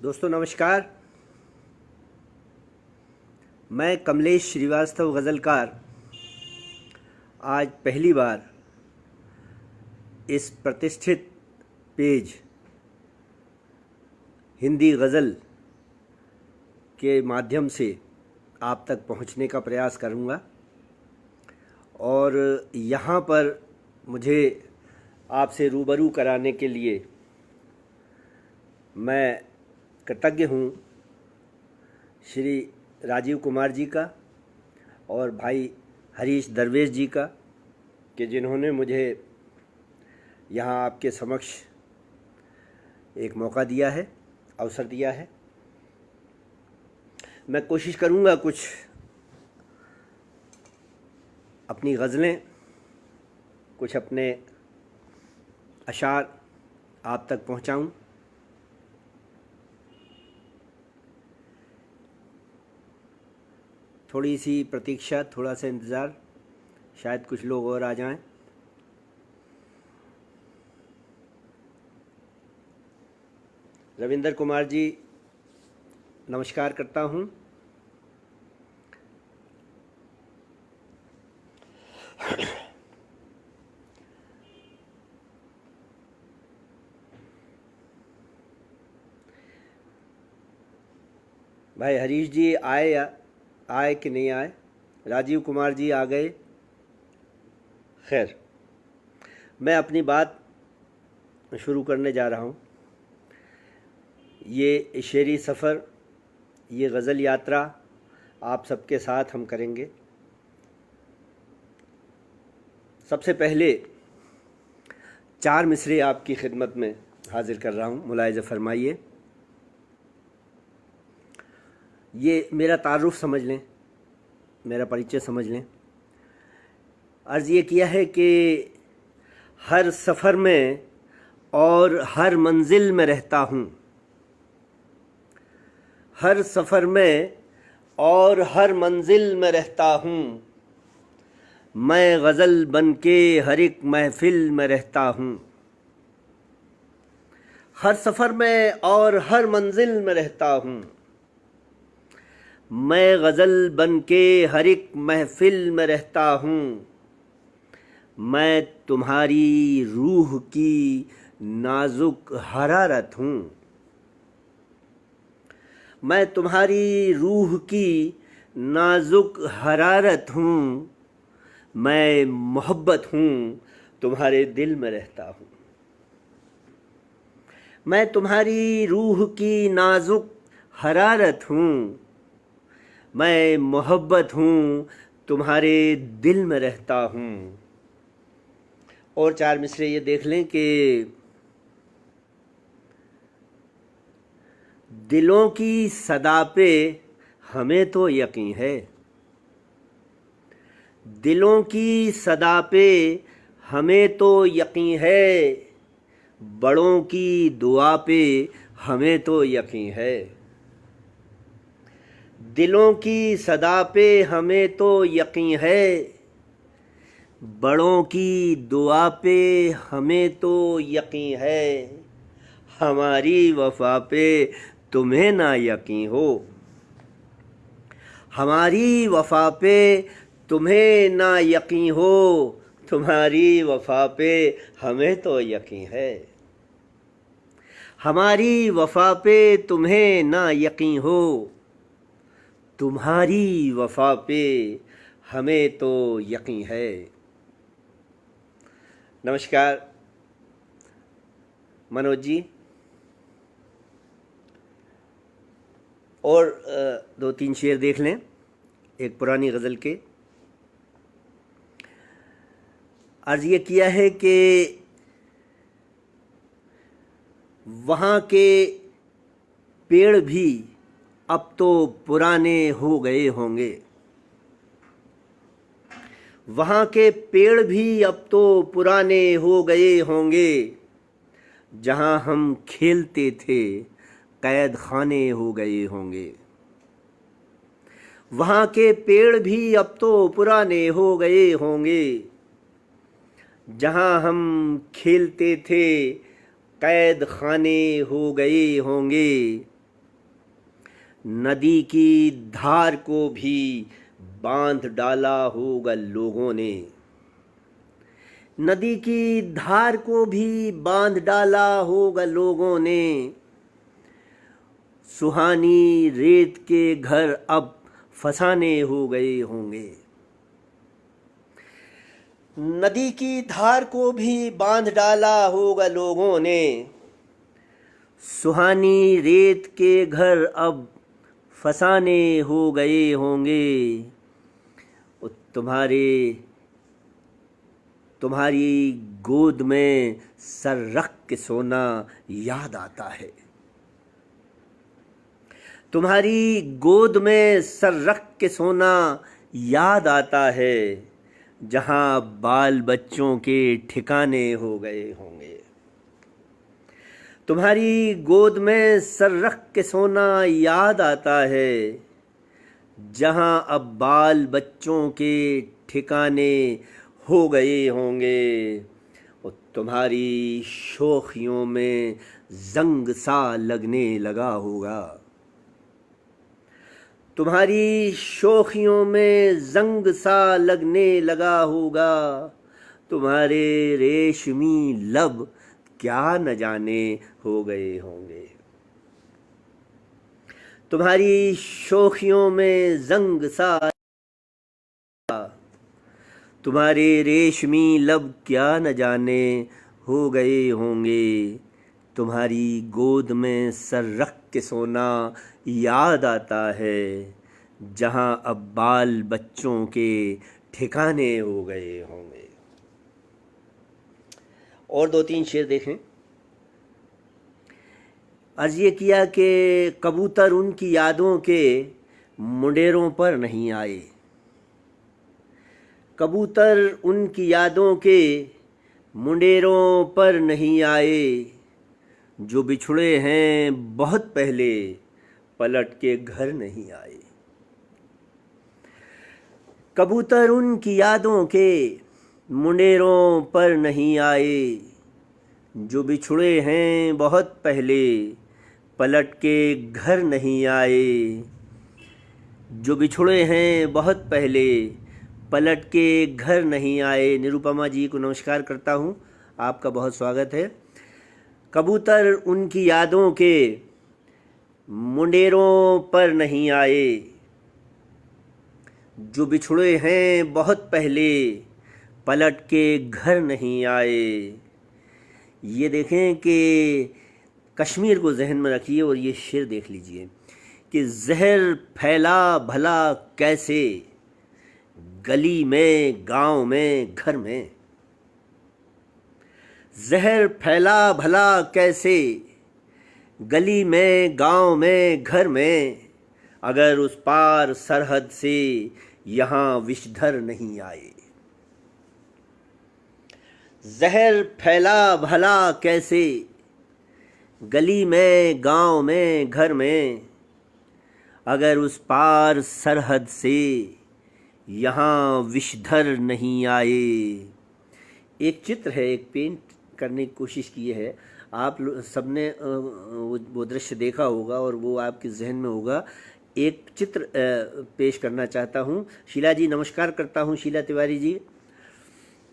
दोस्तों नमस्कार। मैं कमलेश श्रीवास्तव गज़लकार आज पहली बार इस प्रतिष्ठित पेज हिंदी गज़ल के माध्यम से आप तक पहुंचने का प्रयास करूंगा और यहाँ पर मुझे आपसे रूबरू कराने के लिए मैं कृतज्ञ हूँ श्री राजीव कुमार जी का और भाई हरीश दरवेश जी का कि जिन्होंने मुझे यहाँ आपके समक्ष एक मौका दिया है, अवसर दिया है। मैं कोशिश करूँगा कुछ अपनी गज़लें, कुछ अपने अशार आप तक पहुँचाऊँ। थोड़ी सी प्रतीक्षा, थोड़ा सा इंतज़ार, शायद कुछ लोग और आ जाएं। रविंदर कुमार जी नमस्कार करता हूं। भाई हरीश जी आए कि नहीं आए? राजीव कुमार जी आ गए। खैर, मैं अपनी बात शुरू करने जा रहा हूँ। ये शेरी सफ़र, ये गज़ल यात्रा आप सबके साथ हम करेंगे। सबसे पहले 4 मिसरे आपकी खिदमत में हाजिर कर रहा हूँ, मुलाहिज़ा फरमाइए। ये मेरा तारुफ समझ लें, मेरा परिचय समझ लें। अर्ज़ ये किया है कि हर सफ़र में और हर मंजिल में रहता हूँ, हर सफ़र में और हर मंजिल में रहता हूँ, मैं गज़ल बन के हर एक महफिल में रहता हूँ। हर सफ़र में और हर मंजिल में रहता हूँ, मैं गज़ल बन के हर एक महफिल में रहता हूँ, मैं तुम्हारी रूह की नाजुक हरारत हूँ, मैं तुम्हारी रूह की नाजुक हरारत हूँ, मैं मोहब्बत हूँ तुम्हारे दिल में रहता हूँ। मैं तुम्हारी रूह की नाजुक हरारत हूँ, मैं मोहब्बत हूँ तुम्हारे दिल में रहता हूँ। और 4 मिसरे ये देख लें कि दिलों की सदा पे हमें तो यकीन है, दिलों की सदा पे हमें तो यकीन है, बड़ों की दुआ पे हमें तो यकीन है। दिलों की सदा पे हमें तो यकीन है, बड़ों की दुआ पे हमें तो यकीन है, हमारी वफा पे तुम्हें ना यकीन हो, हमारी वफा पे तुम्हें ना यकीन हो, तुम्हारी वफा पे हमें तो यकीन है, हमारी वफा पे तुम्हें ना यकीन हो, तुम्हारी वफा पे हमें तो यकीन है। नमस्कार मनोज जी। और 2-3 शेर देख लें एक पुरानी गज़ल के। अर्ज़ ये किया है कि वहाँ के पेड़ भी अब तो पुराने हो गए होंगे, वहाँ के पेड़ भी अब तो पुराने हो गए होंगे, जहाँ हम खेलते थे कैद खाने हो गए होंगे, वहाँ के पेड़ भी अब तो पुराने हो गए होंगे, जहाँ हम खेलते थे कैद खाने हो गए होंगे, नदी की धार को भी बांध डाला होगा लोगों ने, नदी की धार को भी बांध डाला होगा लोगों ने। सुहानी रेत के घर अब फसाने हो गए होंगे। नदी की धार को भी बांध डाला होगा लोगों ने, सुहानी रेत के घर अब फसाने हो गए होंगे। तुम्हारी गोद में सर रख के सोना याद आता है, तुम्हारी गोद में सर रख के सोना याद आता है, जहां बाल बच्चों के ठिकाने हो गए होंगे। तुम्हारी गोद में सर रख के सोना याद आता है, जहां अब बाल बच्चों के ठिकाने हो गए होंगे। और तुम्हारी शोखियों में जंग सा लगने लगा होगा, तुम्हारी शोखियों में जंग सा लगने लगा होगा। तुम्हारे रेशमी लब क्या न जाने हो गए होंगे। तुम्हारी शोखियों में जंग सा, तुम्हारे रेशमी लब क्या न जाने हो गए होंगे। तुम्हारी गोद में सर रख के सोना याद आता है, जहां अब बाल बच्चों के ठिकाने हो गए होंगे। और 2-3 शेर देखें। अर्ज ये किया कि कबूतर उनकी यादों के मुंडेरों पर नहीं आए, कबूतर उनकी यादों के मुंडेरों पर नहीं आए। जो बिछुड़े हैं बहुत पहले पलट के घर नहीं आए। कबूतर उनकी यादों के मुंडेरों पर नहीं आए। जो बिछुड़े हैं बहुत पहले पलट के घर नहीं आए। जो बिछुड़े हैं बहुत पहले पलट के घर नहीं आए। निरुपमा जी को नमस्कार करता हूँ, आपका बहुत स्वागत है। कबूतर उनकी यादों के मुंडेरों पर नहीं आए। जो बिछुड़े हैं बहुत पहले पलट के घर नहीं आए। ये देखें कि कश्मीर को जहन में रखिए और ये शेर देख लीजिए कि जहर फैला भला कैसे गली में गांव में घर में। जहर फैला भला कैसे गली में गांव में घर में, अगर उस पार सरहद से यहाँ विषधर नहीं आए। जहर फैला भला कैसे गली में गांव में घर में, अगर उस पार सरहद से यहाँ विषधर नहीं आए। एक चित्र है, एक पेंट करने की कोशिश की है। आप सबने वो दृश्य देखा होगा और वो आपके जहन में होगा। एक चित्र पेश करना चाहता हूँ। शीला जी नमस्कार करता हूँ, शीला तिवारी जी।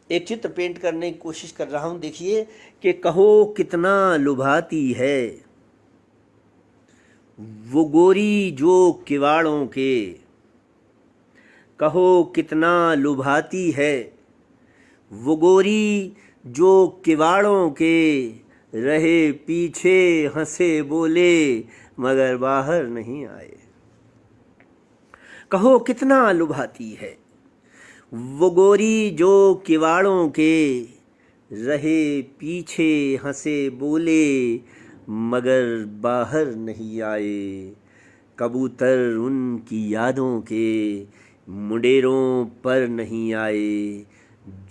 एक चित्र पेंट करने की कोशिश कर रहा हूँ। देखिए कि कहो कितना लुभाती है वो गोरी जो किवाड़ों के। कहो कितना लुभाती है वो गोरी जो किवाड़ों के, रहे पीछे हंसे बोले मगर बाहर नहीं आए। कहो कितना लुभाती है वो गोरी जो किवाड़ों के, रहे पीछे हंसे बोले मगर बाहर नहीं आए। कबूतर उनकी यादों के मुंडेरों पर नहीं आए।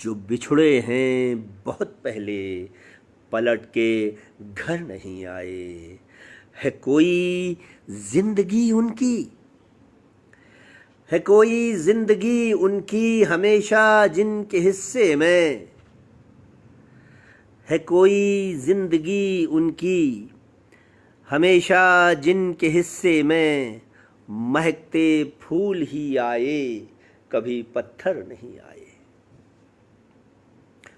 जो बिछुड़े हैं बहुत पहले पलट के घर नहीं आए। है कोई जिंदगी उनकी, है कोई जिंदगी उनकी हमेशा जिनके हिस्से में। है कोई जिंदगी उनकी हमेशा जिनके हिस्से में, महकते फूल ही आए, कभी पत्थर नहीं आए।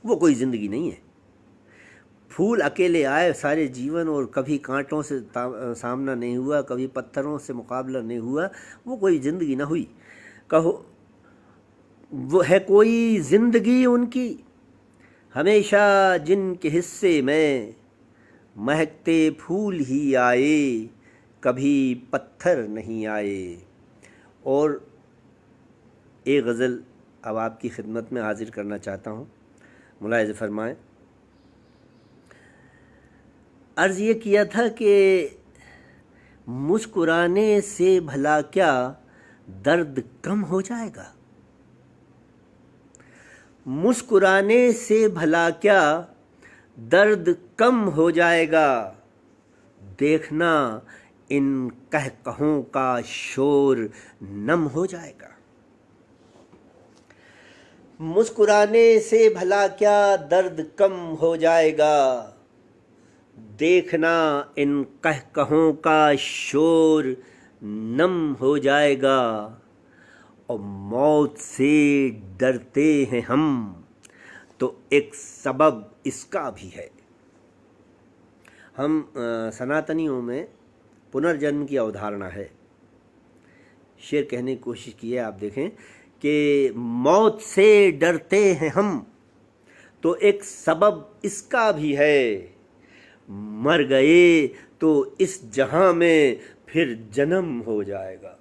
वो कोई ज़िंदगी नहीं है। फूल अकेले आए सारे जीवन और कभी कांटों से सामना नहीं हुआ, कभी पत्थरों से मुकाबला नहीं हुआ, वो कोई ज़िंदगी ना हुई। कहो वो है कोई ज़िंदगी उनकी, हमेशा जिनके हिस्से में महकते फूल ही आए, कभी पत्थर नहीं आए। और एक गज़ल अब आपकी खिदमत में हाजिर करना चाहता हूँ, मुलाहिज़ा फरमाएं। अर्ज़ ये किया था कि मुस्कुराने से भला क्या दर्द कम हो जाएगा, मुस्कुराने से भला क्या दर्द कम हो जाएगा, देखना इन कहकहों का शोर नम हो जाएगा। मुस्कुराने से भला क्या दर्द कम हो जाएगा, देखना इन कहकहों का शोर नम हो जाएगा। और मौत से डरते हैं हम तो एक सबब इसका भी है। हम सनातनियों में पुनर्जन्म की अवधारणा है। शेर कहने की कोशिश की है, आप देखें कि मौत से डरते हैं हम तो एक सबब इसका भी है, मर गए तो इस जहां में फिर जन्म हो जाएगा।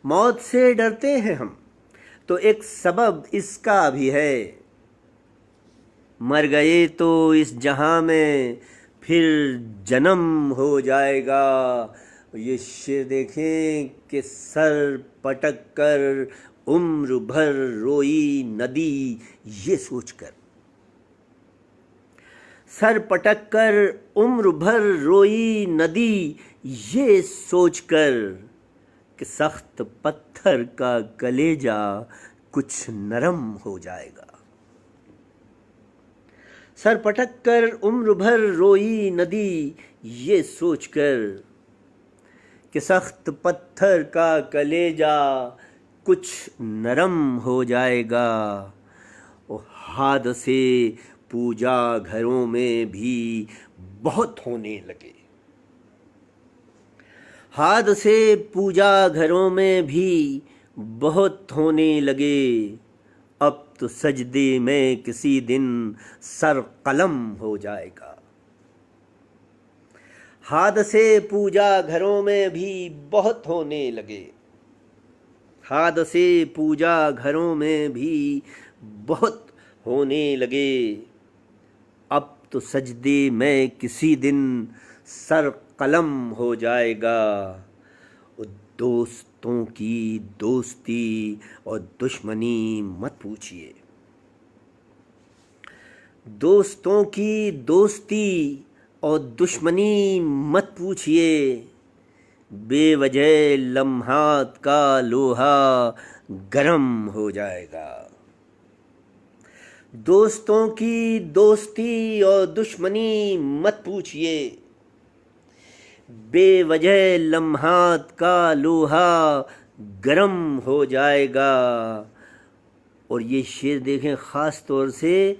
मौत से डरते हैं हम तो एक सबब इसका भी है, मर गए तो इस जहां में फिर जन्म हो जाएगा। ये शेर देखें कि सर पटक कर उम्र भर रोई नदी, ये सोचकर, सर पटक कर उम्र भर रोई नदी, ये सोचकर कि सख्त पत्थर का कलेजा कुछ नरम हो जाएगा। सर पटक कर उम्र भर रोई नदी, ये सोचकर कि सख्त पत्थर का कलेजा कुछ नरम हो जाएगा। और हादसे पूजा घरों में भी बहुत होने लगे, हादसे पूजा घरों में भी बहुत होने लगे। अब तो सजदे में किसी दिन सर कलम हो जाएगा। हादसे पूजा घरों में भी बहुत होने लगे, हादसे पूजा घरों में भी बहुत होने लगे। अब तो सजदे में किसी दिन सर कलम हो जाएगा। दोस्तों की दोस्ती और दुश्मनी मत पूछिए, दोस्तों की दोस्ती और दुश्मनी मत पूछिए। बेवजह लम्हात का लोहा गरम हो जाएगा। दोस्तों की दोस्ती और दुश्मनी मत पूछिए, बेवजह लम्हात का लोहा गरम हो जाएगा। और ये शेर देखें ख़ास तौर से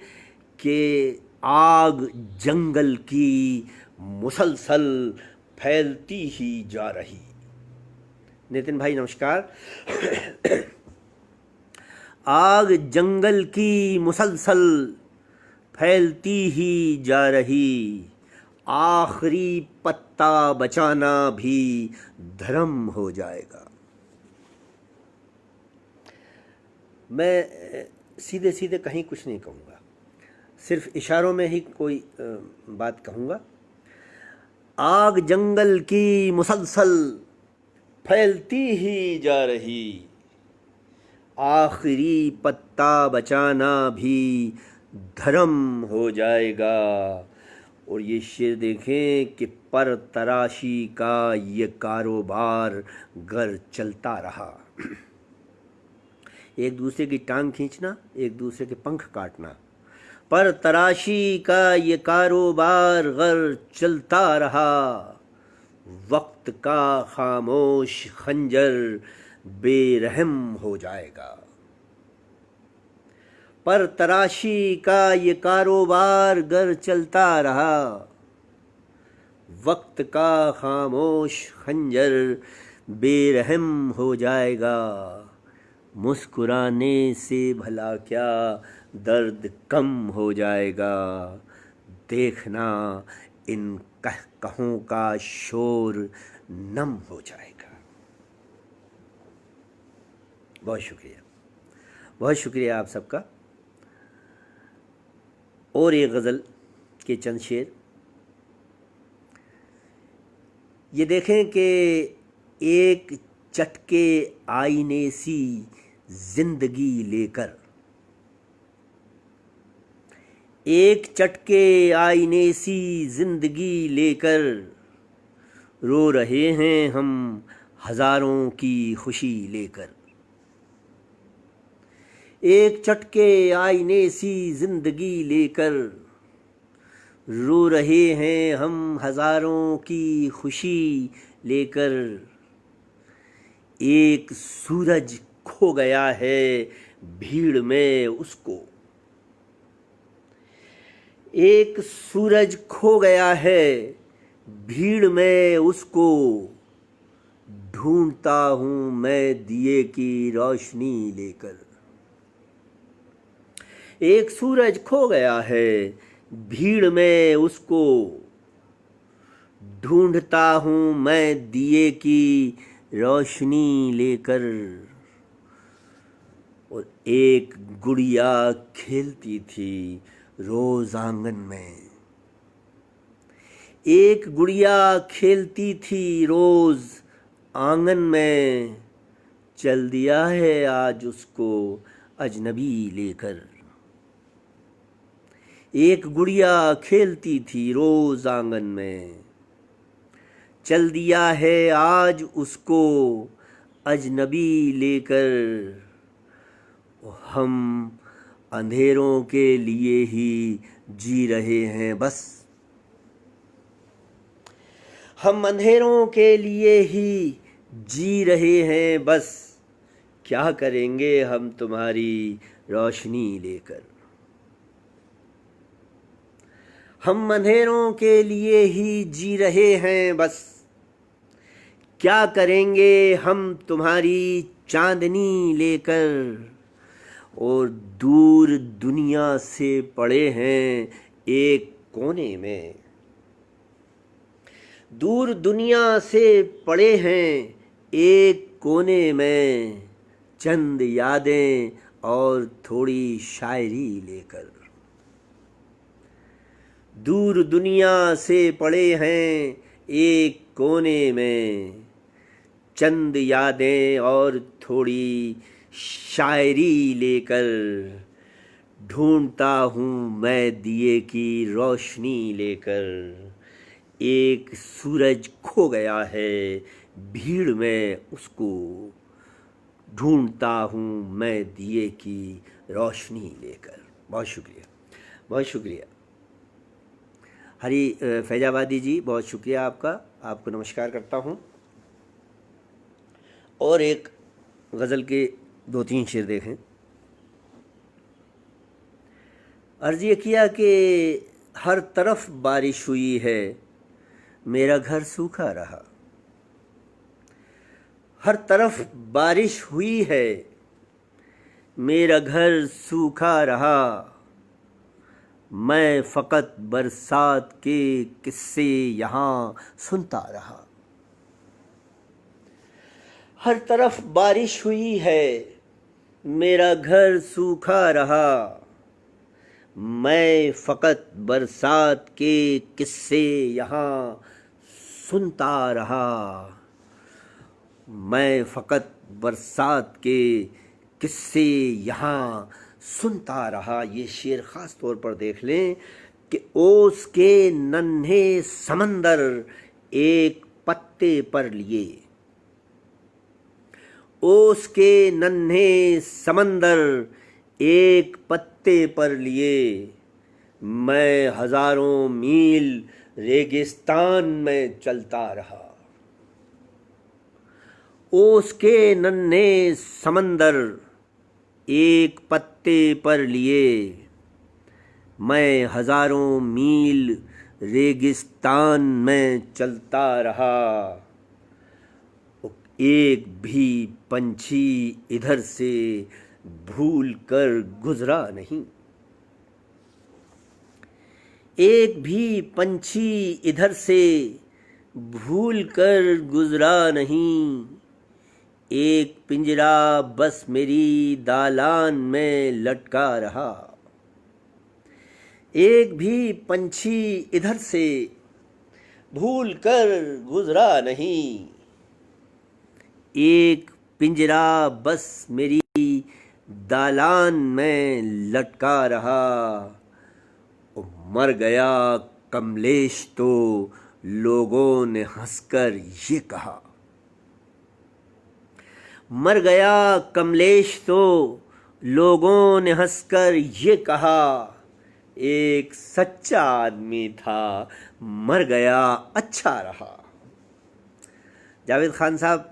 कि आग जंगल की मुसलसल फैलती ही जा रही। नितिन भाई नमस्कार। आग जंगल की मुसलसल फैलती ही जा रही, आखिरी पत्ता बचाना भी धर्म हो जाएगा। मैं सीधे सीधे कहीं कुछ नहीं कहूँगा, सिर्फ इशारों में ही कोई बात कहूँगा। आग जंगल की मुसलसल फैलती ही जा रही, आखिरी पत्ता बचाना भी धर्म हो जाएगा। और ये शेर देखें कि पर तराशी का ये कारोबार घर चलता रहा। एक दूसरे की टांग खींचना, एक दूसरे के पंख काटना, पर तराशी का ये कारोबार घर चलता रहा। वक्त का खामोश खंजर बेरहम हो जाएगा। पर तराशी का ये कारोबार गर चलता रहा, वक्त का खामोश खंजर बेरहम हो जाएगा। मुस्कुराने से भला क्या दर्द कम हो जाएगा। देखना इन कहकों का शोर नम हो जाएगा। बहुत शुक्रिया, बहुत शुक्रिया आप सबका। और एक गज़ल के चंद शेर। ये देखें कि एक चटके आईने सी जिंदगी लेकर, एक चटके आईने सी जिंदगी लेकर रो रहे हैं हम हजारों की खुशी लेकर। एक चटके आईने सी जिंदगी लेकर रो रहे हैं हम हजारों की खुशी लेकर। एक सूरज खो गया है भीड़ में उसको, एक सूरज खो गया है भीड़ में उसको। ढूंढता हूँ मैं दिए की रोशनी लेकर। एक सूरज खो गया है भीड़ में उसको। ढूंढता हूँ मैं दिए की रोशनी लेकर। और एक गुड़िया खेलती थी रोज आंगन में, एक गुड़िया खेलती थी रोज आंगन में। चल दिया है आज उसको अजनबी लेकर। एक गुड़िया खेलती थी रोज आंगन में, चल दिया है आज उसको अजनबी लेकर। हम अंधेरों के लिए ही जी रहे हैं बस, हम अंधेरों के लिए ही जी रहे हैं बस। क्या करेंगे हम तुम्हारी रोशनी लेकर। हम अंधेरों के लिए ही जी रहे हैं बस। क्या करेंगे हम तुम्हारी चांदनी लेकर। और दूर दुनिया से पड़े हैं एक कोने में, दूर दुनिया से पड़े हैं एक कोने में। चंद यादें और थोड़ी शायरी लेकर। दूर दुनिया से पड़े हैं एक कोने में। चंद यादें और थोड़ी शायरी लेकर। ढूंढता हूँ मैं दिए की रोशनी लेकर। एक सूरज खो गया है भीड़ में उसको। ढूंढता हूँ मैं दिए की रोशनी लेकर। बहुत शुक्रिया, बहुत शुक्रिया। हरी फैजाबादी जी, बहुत शुक्रिया आपका, आपको नमस्कार करता हूँ। और एक गज़ल के 2-3 शेर देखें। अर्ज़ ये किया कि हर तरफ बारिश हुई है मेरा घर सूखा रहा। हर तरफ बारिश हुई है मेरा घर सूखा रहा। मैं फ़कत बरसात के किस्से यहाँ सुनता रहा। हर तरफ बारिश हुई है मेरा घर सूखा रहा। मैं फ़कत बरसात के किस्से यहाँ सुनता रहा। मैं फ़कत बरसात के किस्से यहाँ सुनता रहा। ये शेर ख़ास तौर पर देख लें कि ओस के नन्हे समंदर एक पत्ते पर लिए। ओस के नन्हे समंदर एक पत्ते पर लिए। मैं हजारों मील रेगिस्तान में चलता रहा। ओस के नन्हे समंदर एक पत्ते पर लिए, मैं हजारों मील रेगिस्तान में चलता रहा, एक भी पंछी इधर से भूल कर गुजरा नहीं। एक भी पंछी इधर से भूल कर गुजरा नहीं, एक पिंजरा बस मेरी दालान में लटका रहा। एक भी पंछी इधर से भूल कर गुजरा नहीं, एक पिंजरा बस मेरी दालान में लटका रहा। मर गया कमलेश तो लोगों ने हंसकर ये कहा, मर गया कमलेश तो लोगों ने हंसकर ये कहा, एक सच्चा आदमी था मर गया अच्छा रहा। जावेद खान साहब,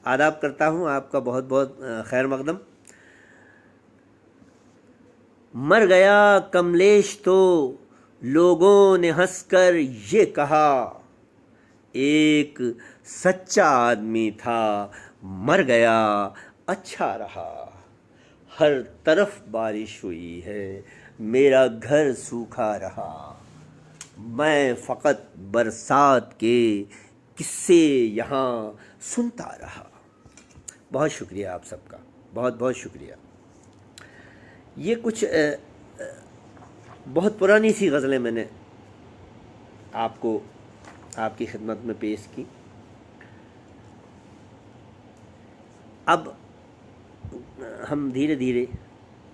आदाब करता हूँ, आपका बहुत बहुत खैर मकदम। मर गया कमलेश तो लोगों ने हंसकर ये कहा, एक सच्चा आदमी था मर गया अच्छा रहा। हर तरफ बारिश हुई है, मेरा घर सूखा रहा, मैं फ़कत बरसात के किस्से यहाँ सुनता रहा। बहुत शुक्रिया आप सबका, बहुत बहुत शुक्रिया। ये कुछ बहुत पुरानी सी गज़लें मैंने आपको आपकी खिदमत में पेश की। अब हम धीरे धीरे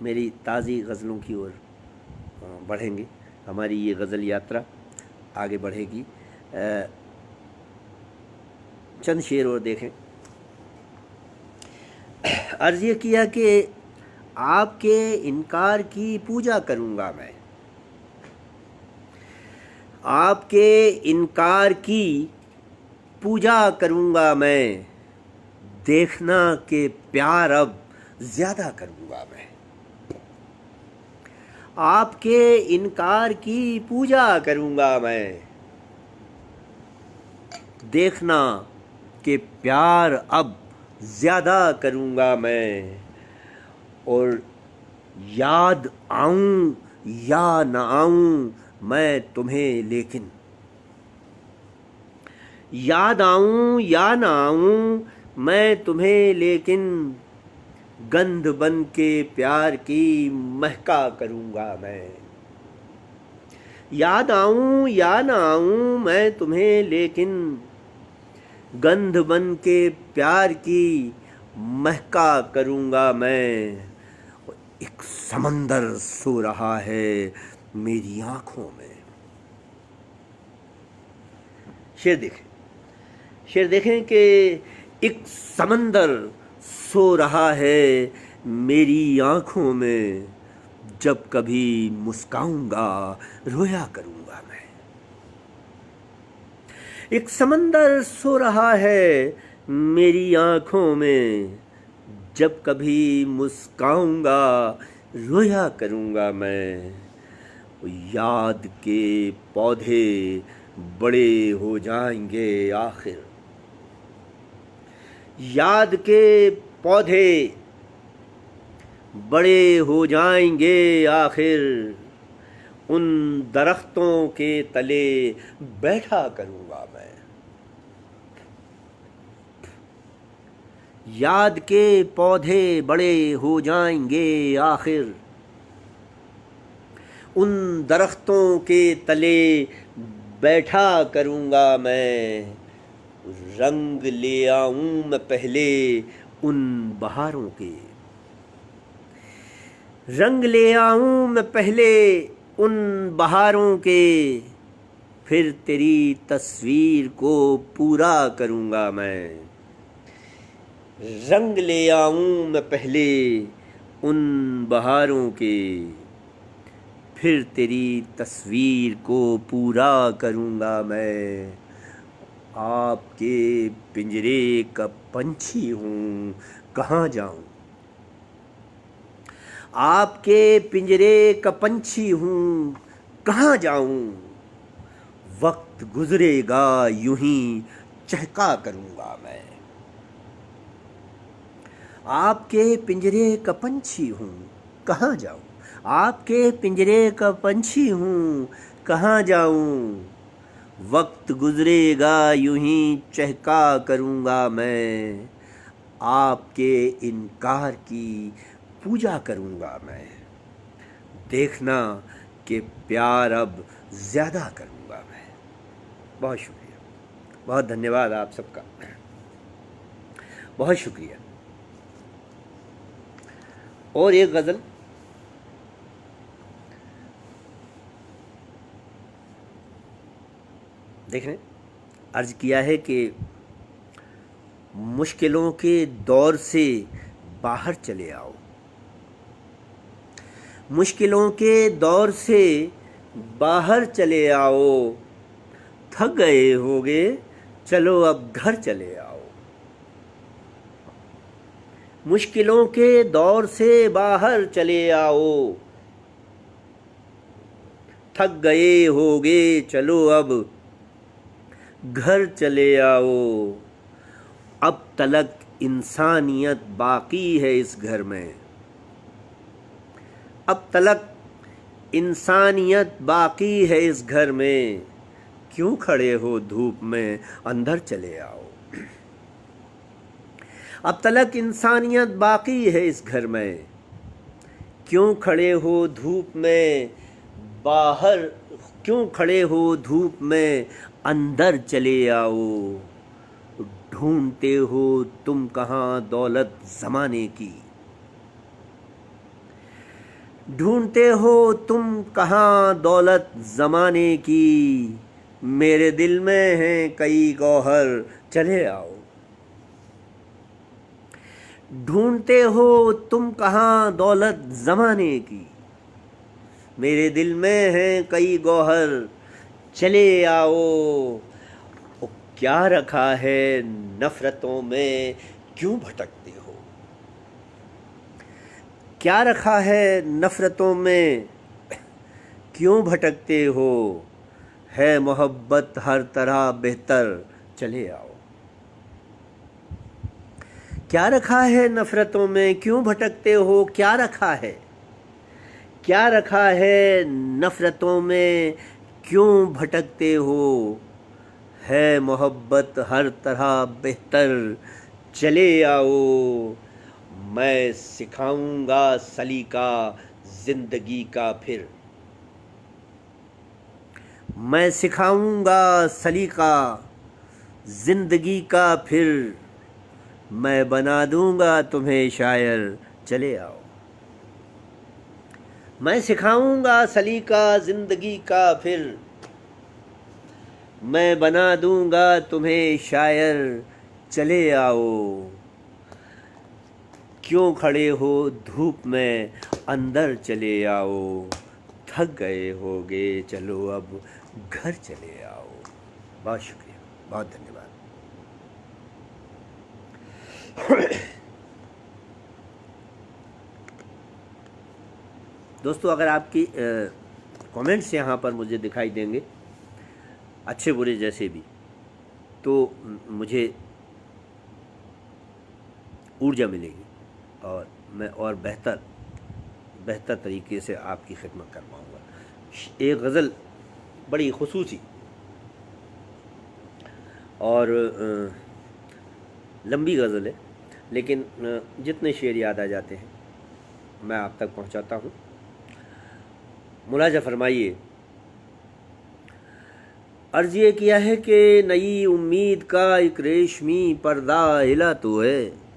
मेरी ताज़ी गज़लों की ओर बढ़ेंगे। हमारी ये गज़ल यात्रा आगे बढ़ेगी। चंद शेर और देखें। अर्ज़ ये किया कि आपके इनकार की पूजा करूँगा मैं, आपके इनकार की पूजा करूँगा मैं, देखना कि प्यार अब ज़्यादा करूँगा मैं। आपके इनकार की पूजा करूँगा मैं, देखना कि प्यार अब ज़्यादा करूँगा मैं। और याद आऊँ या न आऊँ मैं तुम्हें लेकिन, याद आऊँ या न आऊँ मैं तुम्हें लेकिन, गंध बन के प्यार की महका करूँगा मैं। याद आऊँ या न आऊँ मैं तुम्हें लेकिन, गंध बन के प्यार की महका करूँगा मैं। एक समंदर सो रहा है मेरी आँखों में। शेर देखें कि एक समंदर सो रहा है मेरी आँखों में, जब कभी मुस्काऊंगा रोया करूँगा मैं। एक समंदर सो रहा है मेरी आँखों में, जब कभी मुस्काऊंगा रोया करूँगा मैं। याद के पौधे बड़े हो जाएंगे आखिर, याद के पौधे बड़े हो जाएंगे आखिर, उन दरख्तों के तले बैठा करूँगा मैं। याद के पौधे बड़े हो जाएंगे आखिर, उन दरख्तों के तले बैठा करूँगा मैं। रंग ले आऊँ मैं पहले उन बहारों के, रंग ले आऊँ मैं पहले उन बहारों के, फिर तेरी तस्वीर को पूरा करूँगा मैं। रंग ले आऊँ मैं पहले उन बहारों के, फिर तेरी तस्वीर को पूरा करूँगा मैं। आपके पिंजरे का पंछी हूँ, कहाँ जाऊँ। आपके पिंजरे का पंछी हूँ, कहाँ जाऊँ। वक्त गुजरेगा यूं ही चहका करूँगा मैं। आपके पिंजरे का पंछी हूँ, कहाँ जाऊँ। आपके पिंजरे का पंछी हूँ, कहाँ जाऊँ। वक्त गुजरेगा यूं ही चहका करूँगा मैं। आपके इनकार की पूजा करूँगा मैं। देखना कि प्यार अब ज़्यादा करूँगा मैं। बहुत शुक्रिया, बहुत धन्यवाद आप सबका, बहुत शुक्रिया। और एक गज़ल देखें, अर्ज़ किया है कि मुश्किलों के दौर से बाहर चले आओ। मुश्किलों के दौर से बाहर चले आओ। थक गए होगे, चलो अब घर चले आओ। मुश्किलों के दौर से बाहर चले आओ। थक गए होगे, चलो अब घर चले आओ। अब तलक इंसानियत बाकी है इस घर में। अब तलक इंसानियत बाकी है इस घर में। क्यों खड़े हो धूप में, अंदर चले आओ। अब तलक इंसानियत बाकी है इस घर में। क्यों खड़े हो धूप में, बाहर क्यों खड़े हो धूप में, अंदर चले आओ। ढूंढते हो तुम कहाँ दौलत ज़माने की। ढूंढते हो तुम कहाँ दौलत ज़माने की। मेरे दिल में हैं कई गौहर, चले आओ। ढूंढते हो तुम कहाँ दौलत ज़माने की। मेरे दिल में हैं कई गौहर, चले आओ। ओ क्या रखा है नफ़रतों में, क्यों भटकते हो। क्या रखा है नफ़रतों में, क्यों भटकते हो। है मोहब्बत हर तरह बेहतर, चले आओ। क्या रखा है नफ़रतों में, क्यों भटकते हो। क्या रखा है, क्या रखा है नफ़रतों में, क्यों भटकते हो। है मोहब्बत हर तरह बेहतर, चले आओ। मैं सिखाऊंगा सलीका ज़िंदगी का फिर। मैं सिखाऊंगा सलीका ज़िंदगी का फिर। मैं बना दूंगा तुम्हें शायर, चले आओ। मैं सिखाऊंगा सलीका ज़िंदगी का फिर। मैं बना दूंगा तुम्हें शायर, चले आओ। क्यों खड़े हो धूप में, अंदर चले आओ। थक गए होगे, चलो अब घर चले आओ। बहुत शुक्रिया, बहुत धन्यवाद। दोस्तों, अगर आपकी कमेंट्स यहाँ पर मुझे दिखाई देंगे, अच्छे बुरे जैसे भी, तो मुझे ऊर्जा मिलेगी और मैं और बेहतर तरीके से आपकी खिदमत कर पाऊँगा। एक गज़ल बड़ी ख़ुसूसी और लंबी गज़ल है, लेकिन जितने शेर याद आ जाते हैं मैं आप तक पहुँचाता हूँ। मुलाजा फरमाइए। अर्ज़ ये किया है कि नई उम्मीद का एक रेशमी पर्दा हिला तो है।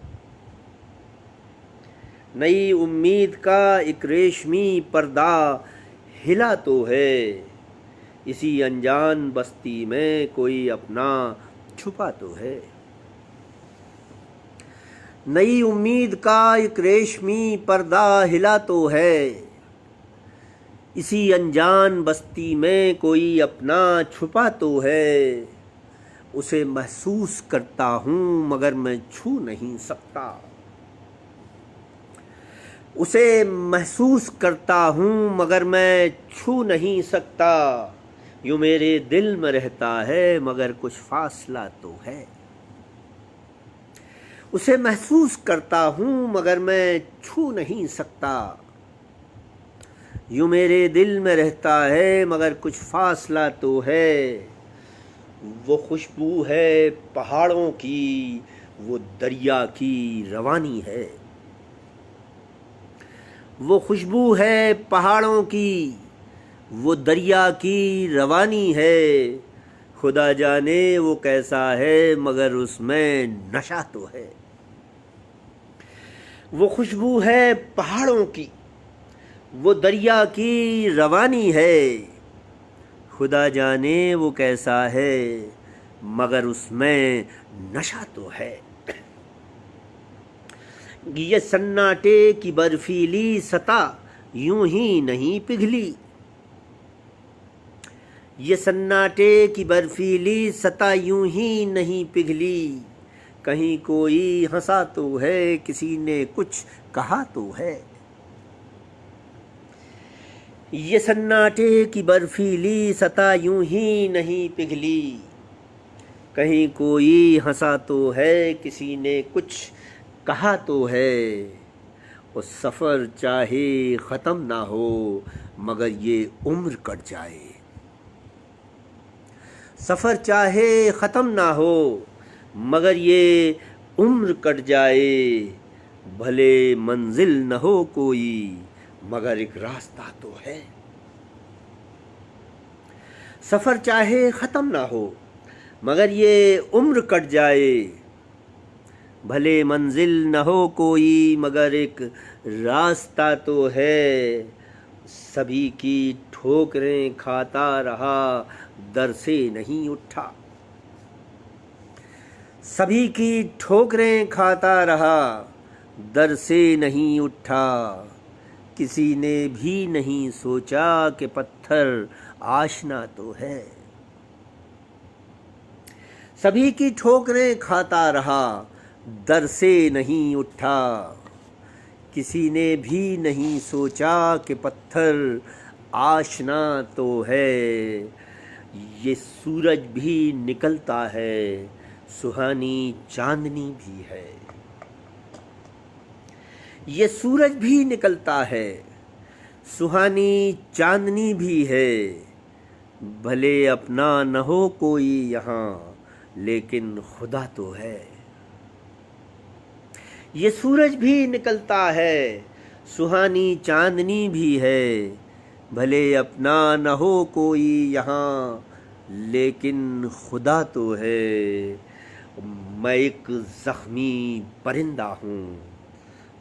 नई उम्मीद का एक रेशमी पर्दा हिला तो है। इसी अनजान बस्ती में कोई अपना छुपा तो है। नई उम्मीद का एक रेशमी पर्दा हिला तो है। इसी अनजान बस्ती में कोई अपना छुपा तो है। उसे महसूस करता हूँ मगर मैं छू नहीं सकता। उसे महसूस करता हूँ मगर मैं छू नहीं सकता। यूँ मेरे दिल में रहता है मगर कुछ फासला तो है। उसे महसूस करता हूँ मगर मैं छू नहीं सकता। यूँ मेरे दिल में रहता है मगर कुछ फासला तो है। वो खुशबू है पहाड़ों की, वो दरिया की रवानी है। वो खुशबू है पहाड़ों की, वो दरिया की रवानी है। खुदा जाने वो कैसा है मगर उसमें नशा तो है। वो खुशबू है पहाड़ों की, वो दरिया की रवानी है। खुदा जाने वो कैसा है मगर उसमें नशा तो है। ये सन्नाटे की बर्फीली सतह यूं ही नहीं पिघली। ये सन्नाटे की बर्फीली सतह यूं ही नहीं पिघली। कहीं कोई हंसा तो है, किसी ने कुछ कहा तो है। ये सन्नाटे की बर्फीली सतह यूं ही नहीं पिघली। कहीं कोई हंसा तो है, किसी ने कुछ कहा तो है। वो सफ़र चाहे ख़त्म ना हो मगर ये उम्र कट जाए। सफ़र चाहे ख़त्म ना हो मगर ये उम्र कट जाए। भले मंजिल न हो कोई मगर एक रास्ता तो है। सफ़र चाहे ख़त्म ना हो मगर ये उम्र कट जाए। भले मंजिल न हो कोई मगर एक रास्ता तो है। सभी की ठोकरें खाता रहा, दर से नहीं उठा। सभी की ठोकरें खाता रहा, दर से नहीं उठा। किसी ने भी नहीं सोचा कि पत्थर आशना तो है। सभी की ठोकरें खाता रहा, दर से नहीं उठा। किसी ने भी नहीं सोचा कि पत्थर आशना तो है। ये सूरज भी निकलता है, सुहानी चांदनी भी है। ये सूरज भी निकलता है, सुहानी चांदनी भी है। भले अपना न हो कोई यहाँ लेकिन खुदा तो है। ये सूरज भी निकलता है, सुहानी चांदनी भी है। भले अपना न हो कोई यहाँ लेकिन खुदा तो है। मैं एक ज़ख्मी परिंदा हूँ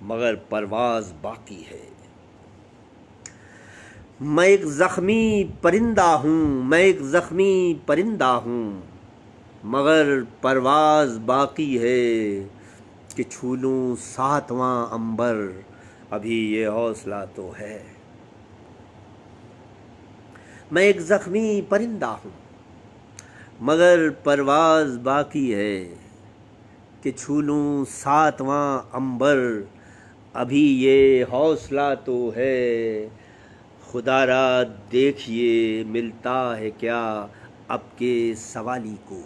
मगर परवाज़ बाकी है। मैं एक ज़ख्मी परिंदा हूँ, मैं एक ज़ख्मी परिंदा हूँ मगर परवाज़ बाकी है। कि छू लूँ सातवां अंबर, अभी ये हौसला तो है। मैं एक ज़ख्मी परिंदा हूँ मगर परवाज़ बाकी है। कि छू लूँ सातवां अंबर, अभी ये हौसला तो है। खुदारा देखिए मिलता है क्या अब के सवाली को।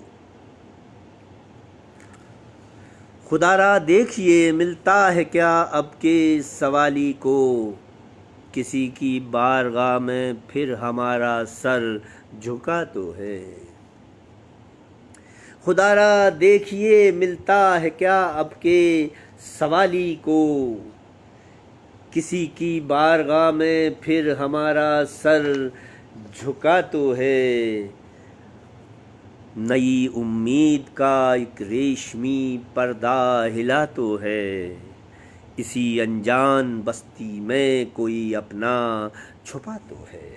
खुदारा देखिए मिलता है क्या अब के सवाली को। किसी की बारगाह में फिर हमारा सर झुका तो है। खुदारा देखिए मिलता है क्या अब के सवाली को। किसी की बारगाह में फिर हमारा सर झुका तो है। नई उम्मीद का एक रेशमी पर्दा हिला तो है। इसी अनजान बस्ती में कोई अपना छुपा तो है।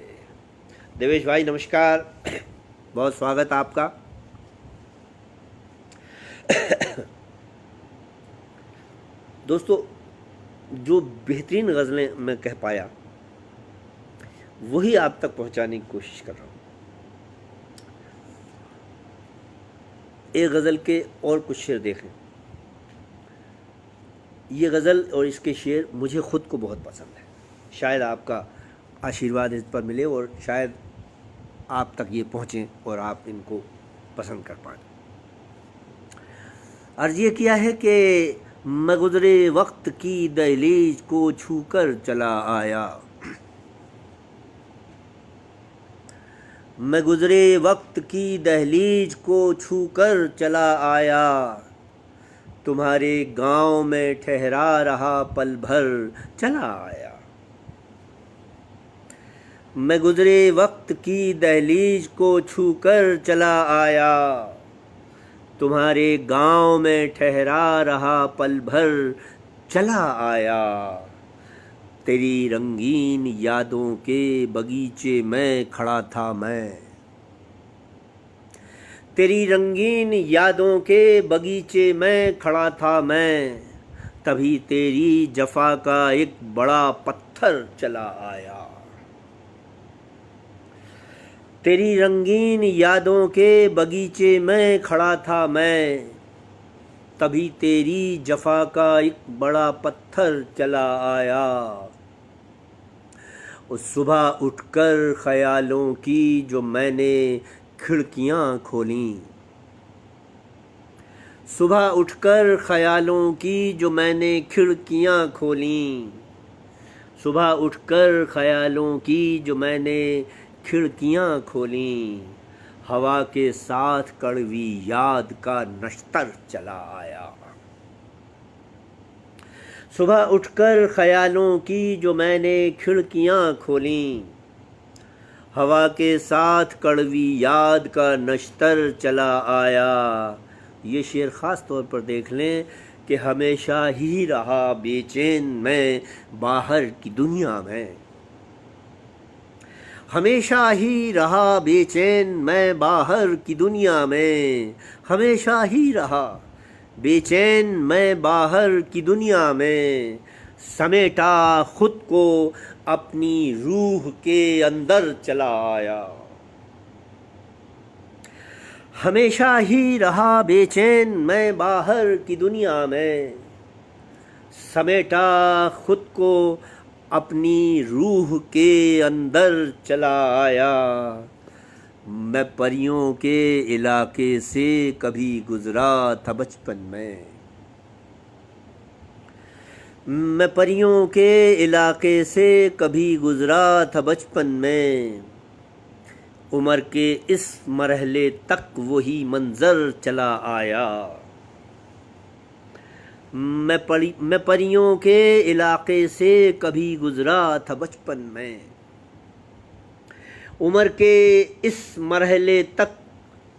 देवेश भाई नमस्कार, बहुत स्वागत आपका। दोस्तों, जो बेहतरीन गज़लें मैं कह पाया वही आप तक पहुंचाने की कोशिश कर रहा हूं। एक गज़ल के और कुछ शेर देखें। ये गज़ल और इसके शेर मुझे ख़ुद को बहुत पसंद है। शायद आपका आशीर्वाद इस पर मिले और शायद आप तक ये पहुँचें और आप इनको पसंद कर पाएँ। अर्ज़ ये किया है कि मैं गुज़रे वक्त की दहलीज को छूकर चला आया, मैं गुज़रे वक्त की दहलीज को छूकर चला आया, तुम्हारे गांव में ठहरा रहा पल भर चला आया। मैं गुज़रे वक्त की दहलीज को छूकर चला आया, तुम्हारे गांव में ठहरा रहा पल भर चला आया। तेरी रंगीन यादों के बगीचे में खड़ा था मैं, तेरी रंगीन यादों के बगीचे में खड़ा था मैं, तभी तेरी जफा का एक बड़ा पत्थर चला आया। तेरी रंगीन यादों के बगीचे में खड़ा था मैं, तभी तेरी जफा का एक बड़ा पत्थर चला आया। उस सुबह उठकर ख्यालों की जो मैंने खिड़कियां खोलीं, सुबह उठकर ख्यालों की जो मैंने खिड़कियां खोलीं, सुबह उठकर ख्यालों की जो मैंने खिड़कियां खोलीं, हवा के साथ कड़वी याद का नश्तर चला आया। सुबह उठकर ख्यालों की जो मैंने खिड़कियां खोलीं, हवा के साथ कड़वी याद का नश्तर चला आया। ये शेर ख़ास तौर पर देख लें कि हमेशा ही रहा बेचैन मैं बाहर की दुनिया में, हमेशा ही रहा बेचैन मैं बाहर की दुनिया में, हमेशा ही रहा बेचैन मैं बाहर की दुनिया में, समेटा खुद को अपनी रूह के अंदर चला आया। हमेशा ही रहा बेचैन मैं बाहर की दुनिया में, समेटा खुद को अपनी रूह के अंदर चला आया। मैं परियों के इलाके से कभी गुजरा था बचपन में, मैं परियों के इलाके से कभी गुजरा था बचपन में, उम्र के इस मरहले तक वही मंजर चला आया। मैं परियों के इलाके से कभी गुजरा था बचपन में, उम्र के इस मरहले तक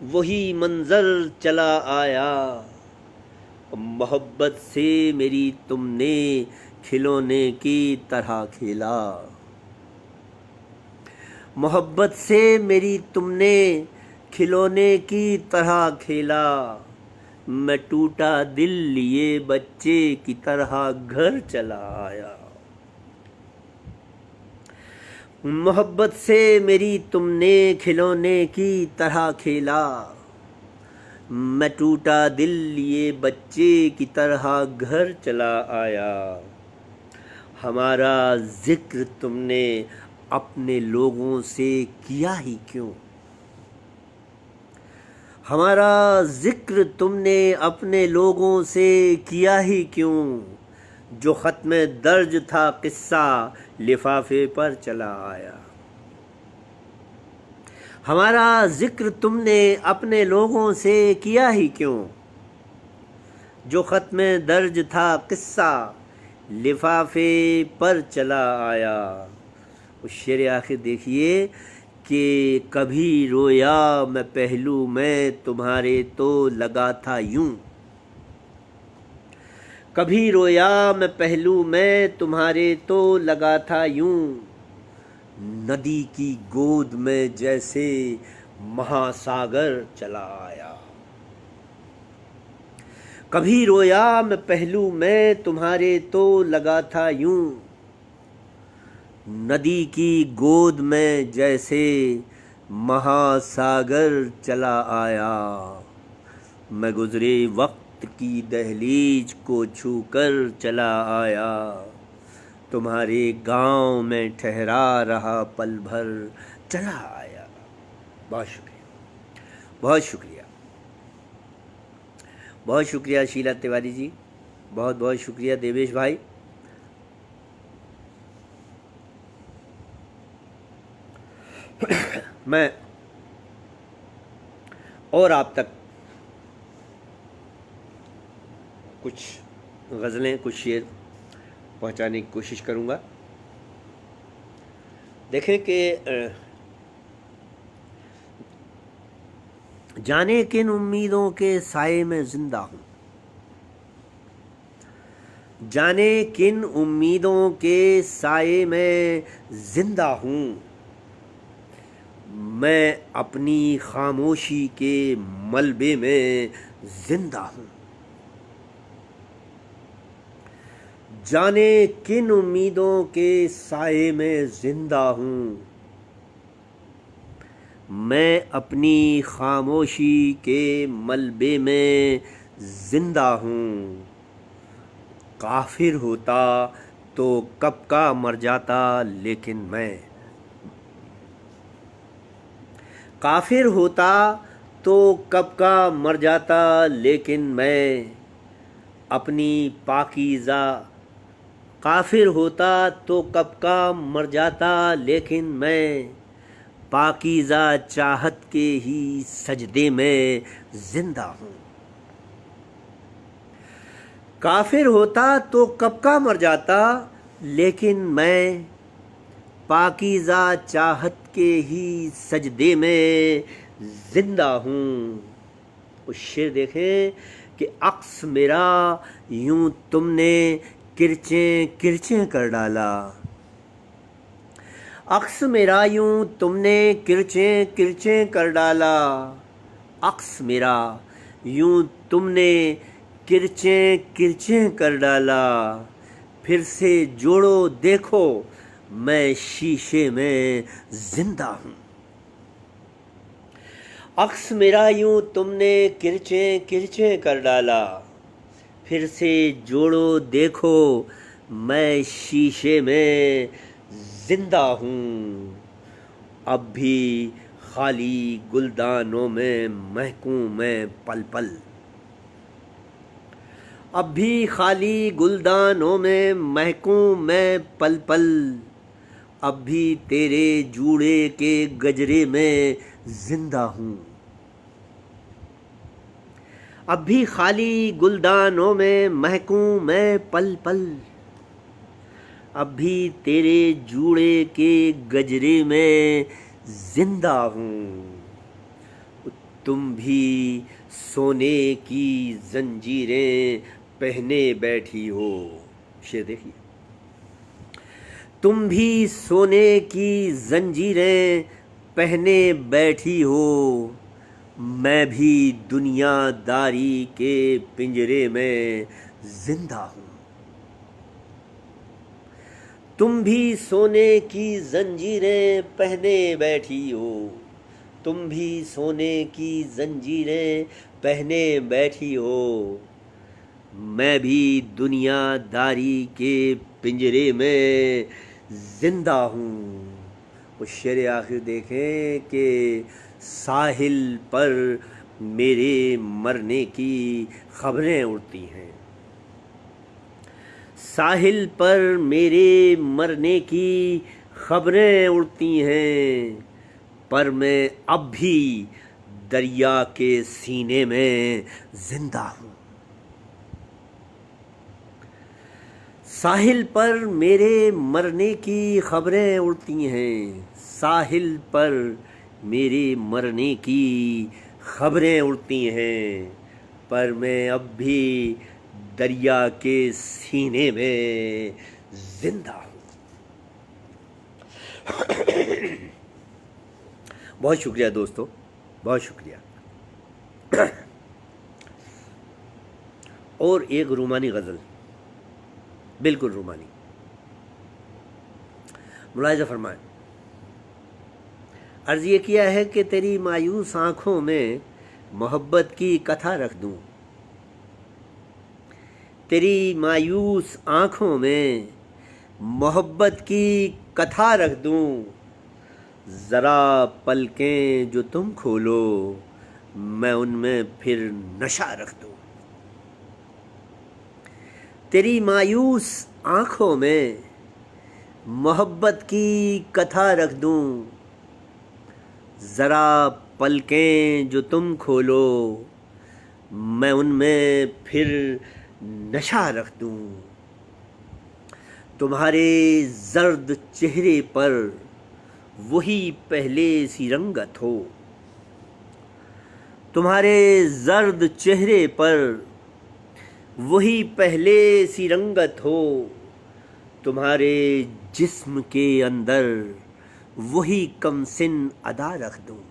वही मंजर चला आया। मोहब्बत से मेरी तुमने खिलौने की तरह खेला, मोहब्बत से मेरी तुमने खिलौने की तरह खेला, मैं टूटा दिल लिए बच्चे की तरह घर चला आया। मोहब्बत से मेरी तुमने खिलौने की तरह खेला, मैं टूटा दिल लिए बच्चे की तरह घर चला आया। हमारा जिक्र तुमने अपने लोगों से किया ही क्यों, हमारा जिक्र तुमने अपने लोगों से किया ही क्यों, जो ख़त में दर्ज था किस्सा लिफाफे पर चला आया। हमारा जिक्र तुमने अपने लोगों से किया ही क्यों, जो ख़त में दर्ज था किस्सा लिफाफे पर चला आया। उस शेर आखिर देखिए कि कभी रोया मैं पहलू में तुम्हारे तो लगा था यूं, कभी रोया मैं पहलू में तुम्हारे तो लगा था यूं, नदी की गोद में जैसे महासागर चला आया। कभी रोया मैं पहलू में तुम्हारे तो लगा था यूं, नदी की गोद में जैसे महासागर चला आया। मैं गुजरे वक्त की दहलीज को छू कर चला आया, तुम्हारे गांव में ठहरा रहा पल भर चला आया। बहुत शुक्रिया, बहुत शुक्रिया, बहुत शुक्रिया शीला तिवारी जी, बहुत बहुत शुक्रिया देवेश भाई। मैं और आप तक कुछ गज़लें, कुछ शेर पहुंचाने की कोशिश करूंगा। देखें कि जाने किन उम्मीदों के साए में जिंदा हूँ, जाने किन उम्मीदों के साए में जिंदा हूँ, मैं अपनी खामोशी के मलबे में जिंदा हूँ। जाने किन उम्मीदों के साए में जिंदा हूँ, मैं अपनी खामोशी के मलबे में जिंदा हूँ। काफिर होता तो कब का मर जाता, लेकिन मैं काफिर होता तो कब का मर जाता, लेकिन मैं अपनी पाकीज़ा काफिर होता तो कब का मर जाता, लेकिन मैं पाकीज़ा चाहत के ही सजदे में जिंदा हूँ। काफिर होता तो कब का मर जाता, लेकिन मैं पाकीज़ा चाहत के ही सजदे में जिंदा हूँ। उस शेर देखें कि अक्स मेरा यूं तुमने किरचें किरचें कर डाला, अक्स मेरा यूं तुमने किरचें किरचें कर डाला, अक्स मेरा यूं तुमने किरचें किरचें कर डाला, फिर से जोड़ो देखो मैं शीशे में जिंदा हूँ। अक्स मेरा यूं तुमने किरचें किरचें कर डाला, फिर से जोड़ो देखो मैं शीशे में जिंदा हूँ। अब भी खाली गुलदानों में महकूं मैं पल पल, अब भी खाली गुलदानों में महकूं मैं पल पल, अब भी तेरे जूड़े के गजरे में जिंदा हूँ। अब भी खाली गुलदानों में महकूं मैं पल पल, अब भी तेरे जूड़े के गजरे में जिंदा हूँ। तुम भी सोने की जंजीरें पहने बैठी हो, शेर देखिए, तुम भी सोने की जंजीरें पहने बैठी हो, मैं भी दुनियादारी के पिंजरे में जिंदा हूँ। तुम भी सोने की जंजीरें पहने बैठी हो, तुम भी सोने की जंजीरें पहने बैठी हो, मैं भी दुनियादारी के पिंजरे में जिंदा हूँ। उस शेर आखिर देखें कि साहिल पर मेरे मरने की खबरें उड़ती हैं, साहिल पर मेरे मरने की खबरें उड़ती हैं, पर मैं अब भी दरिया के सीने में जिंदा हूँ। साहिल पर मेरे मरने की खबरें उड़ती हैं, साहिल पर मेरे मरने की खबरें उड़ती हैं, पर मैं अब भी दरिया के सीने में जिंदा हूँ। बहुत शुक्रिया दोस्तों, बहुत शुक्रिया। और एक रूमानी गज़ल, बिल्कुल रूमानी, मुलाहिज़ा फरमाएं। अर्ज़ ये किया है कि तेरी मायूस आँखों में मोहब्बत की कथा रख दूं। तेरी मायूस आँखों में मोहब्बत की कथा रख दूं। ज़रा पलकें जो तुम खोलो, मैं उनमें फिर नशा रख दूं। तेरी मायूस आँखों में मोहब्बत की कथा रख दूं। ज़रा पलकें जो तुम खोलो, मैं उनमें फिर नशा रख दूं। तुम्हारे जर्द चेहरे पर वही पहले सी रंगत हो। तुम्हारे जर्द चेहरे पर वही पहले सी रंगत हो। तुम्हारे जिस्म के अंदर वही कमसिन अदा रख दूं।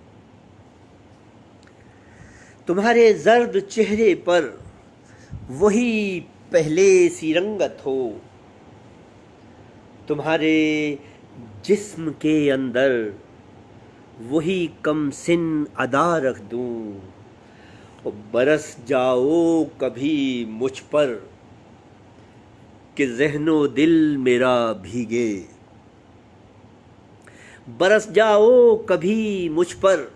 तुम्हारे जर्द चेहरे पर वही पहले सी रंगत हो। तुम्हारे जिस्म के अंदर वही कमसिन अदा रख दूं। बरस जाओ कभी मुझ पर कि ज़हनो दिल मेरा भीगे। बरस जाओ कभी मुझ पर,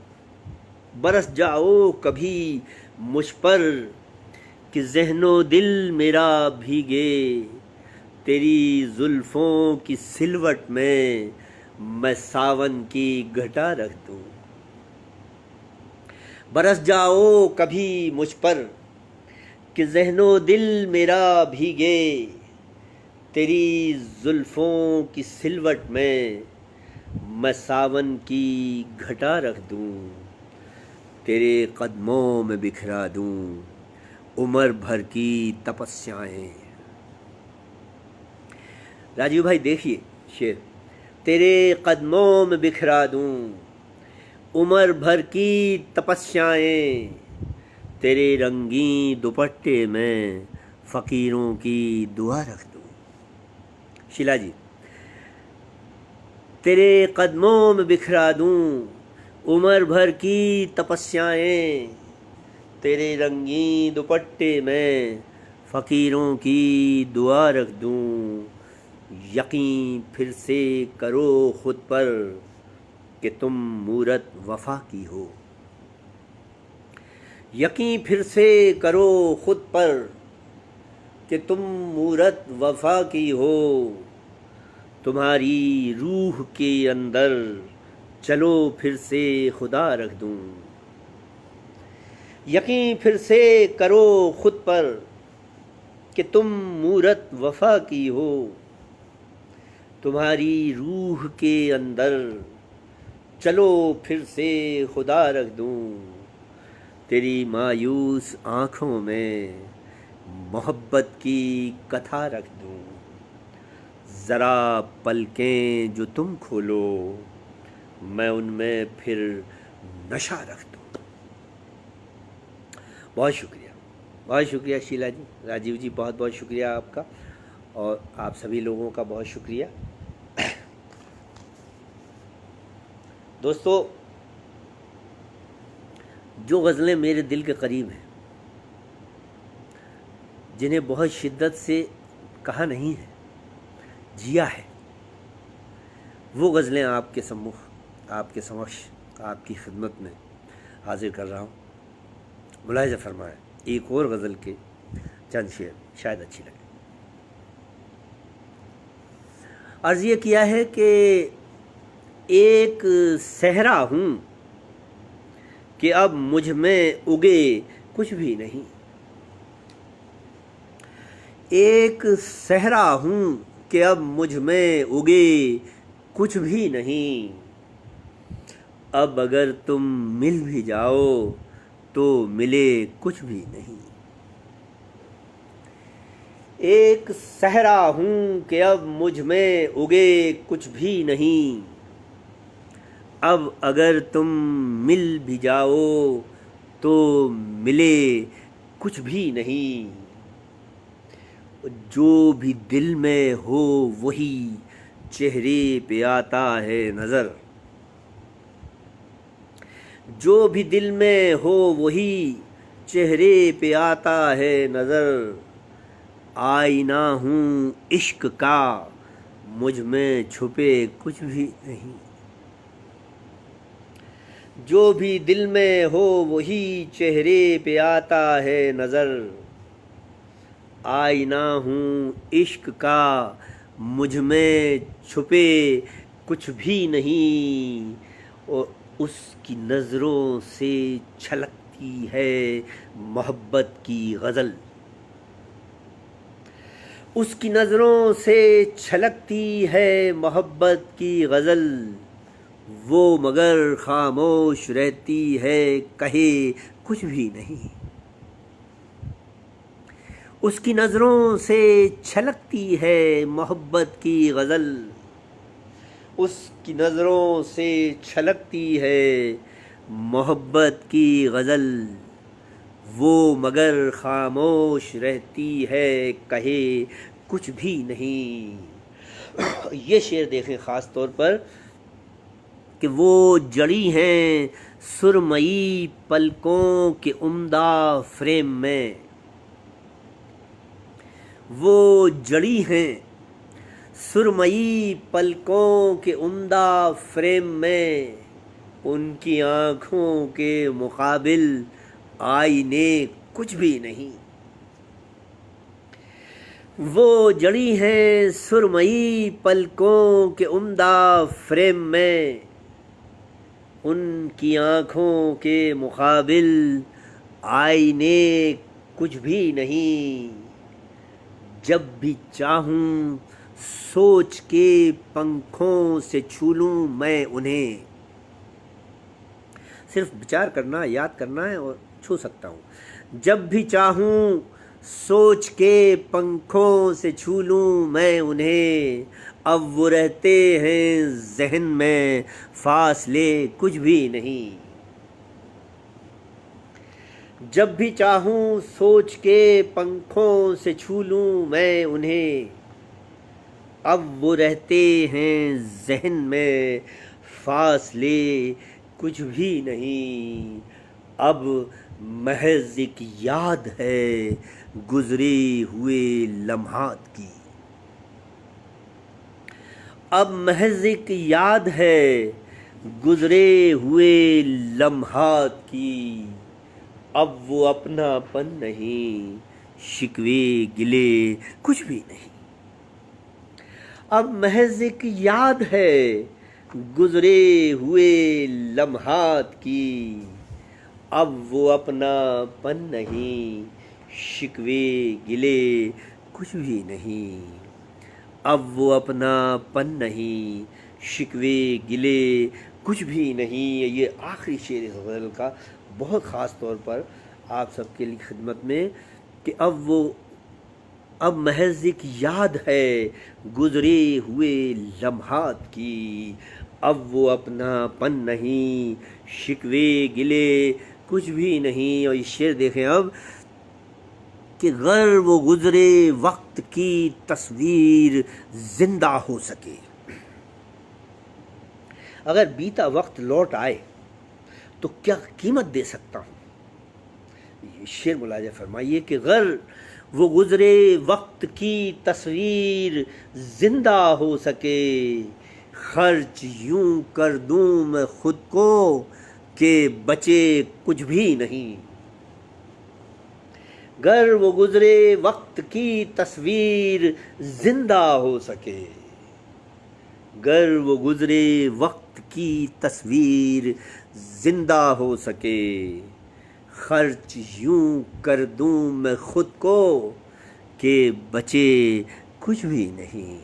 बरस जाओ कभी मुझ पर कि ज़हनो दिल मेरा भीगे। तेरी जुल्फ़ों की सिलवट में मैं सावन की घटा रख दूं। बरस जाओ कभी मुझ पर कि ज़हनो दिल मेरा भीगे। तेरी जुल्फ़ों की सिलवट में मैं सावन की घटा रख दूं। तेरे कदमों में बिखरा दूं उम्र भर की तपस्याएं। राजीव भाई देखिए शेर, तेरे कदमों में बिखरा दूं उम्र भर की तपस्याएं। तेरे रंगी दुपट्टे में फ़कीरों की दुआ रख दूं। शीला जी, तेरे कदमों में बिखरा दूं उम्र भर की तपस्याएं। तेरे रंगी दुपट्टे में फ़कीरों की दुआ रख दूं। यकीन फिर से करो खुद पर कि तुम मूरत वफा की हो। यकीन फिर से करो खुद पर कि तुम मूरत वफा की हो। तुम्हारी रूह के अंदर चलो फिर से खुदा रख दूं। यकीन फिर से करो खुद पर कि तुम मूरत वफा की हो। तुम्हारी रूह के अंदर चलो फिर से खुदा रख दूं। तेरी मायूस आँखों में मोहब्बत की कथा रख दूं। ज़रा पलकें जो तुम खोलो, मैं उनमें फिर नशा रख दूं। बहुत शुक्रिया शीला जी, राजीव जी, बहुत बहुत शुक्रिया आपका, और आप सभी लोगों का बहुत शुक्रिया। दोस्तों, जो गज़लें मेरे दिल के करीब हैं, जिन्हें बहुत शिद्दत से कहा नहीं है, जिया है, वो गज़लें आपके सम्मुख, आपके समक्ष, आपकी खिदमत में हाजिर कर रहा हूँ। मुलाहिज़ा फरमाएं एक और गज़ल के चंद शेर, शायद अच्छी लगे। अर्ज़ ये किया है कि एक सहरा हूँ कि अब मुझ में उगे कुछ भी नहीं। एक सहरा हूँ कि अब मुझ में उगे कुछ भी नहीं। अब अगर तुम मिल भी जाओ तो मिले कुछ भी नहीं। एक सहरा हूँ कि अब मुझ में उगे कुछ भी नहीं। अब अगर तुम मिल भी जाओ तो मिले कुछ भी नहीं। जो भी दिल में हो वही चेहरे पे आता है नज़र। जो भी दिल में हो वही चेहरे पे आता है नज़र, आईना हूँ इश्क का मुझ में छुपे कुछ भी नहीं। जो भी दिल में हो वही चेहरे पे आता है नज़र, आईना हूँ इश्क का मुझ में छुपे कुछ भी नहीं। और उसकी नज़रों से छलकती है मोहब्बत की गज़ल, उसकी नज़रों से छलकती है मोहब्बत की गज़ल, वो मगर खामोश रहती है कहे कुछ भी नहीं। उसकी नज़रों से छलकती है मोहब्बत की गज़ल, उसकी नज़रों से छलकती है मोहब्बत की गज़ल, वो मगर खामोश रहती है कहे कुछ भी नहीं। ये शेर देखें ख़ास तौर पर कि वो जड़ी हैं सुरमई पलकों के उम्दा फ्रेम में, वो जड़ी हैं सुरमई पलकों के उम्दा फ्रेम में, उनकी आँखों के मुकाबिल आईने कुछ भी नहीं। वो जड़ी हैं सुरमई पलकों के उम्दा फ्रेम में, उनकी आँखों के मुकाबिल आईने कुछ भी नहीं। जब भी चाहूँ सोच के पंखों से छू लूँ मैं उन्हें, सिर्फ विचार करना याद करना है और छू सकता हूँ। जब भी चाहूँ सोच के पंखों से छू लूँ मैं उन्हें, अब वो रहते हैं जहन में फासले कुछ भी नहीं। जब भी चाहूँ सोच के पंखों से छू लूँ मैं उन्हें, अब वो रहते हैं जहन में फासले कुछ भी नहीं। अब महज एक याद है गुजरे हुए लम्हात की, अब महज एक याद है गुजरे हुए लम्हात की, अब वो अपनापन नहीं शिकवे गिले कुछ भी नहीं। अब महज एक याद है गुजरे हुए लम्हात की, अब वो अपनापन नहीं शिकवे गिले कुछ भी नहीं। अब वो अपनापन नहीं शिकवे गिले कुछ भी नहीं। ये आखिरी शेर इस गज़ल का बहुत ख़ास तौर पर आप सबके लिए खिदमत में कि अब महज एक याद है गुजरे हुए लम्हात की, अब वो अपनापन नहीं शिकवे गिले कुछ भी नहीं। और ये शेर देखें अब कि गर वो गुजरे वक्त की तस्वीर जिंदा हो सके, अगर बीता वक्त लौट आए तो क्या कीमत दे सकता हूँ। ये शेर मुलाजा फरमाइए कि गर वो गुजरे वक्त की तस्वीर जिंदा हो सके, खर्च यूं कर दूं मैं खुद को कि बचे कुछ भी नहीं। गर वो गुजरे वक्त की तस्वीर जिंदा हो सके, गर वो गुजरे वक्त की तस्वीर जिंदा हो सके, खर्च यूं कर दूं मैं खुद को कि बचे कुछ भी नहीं।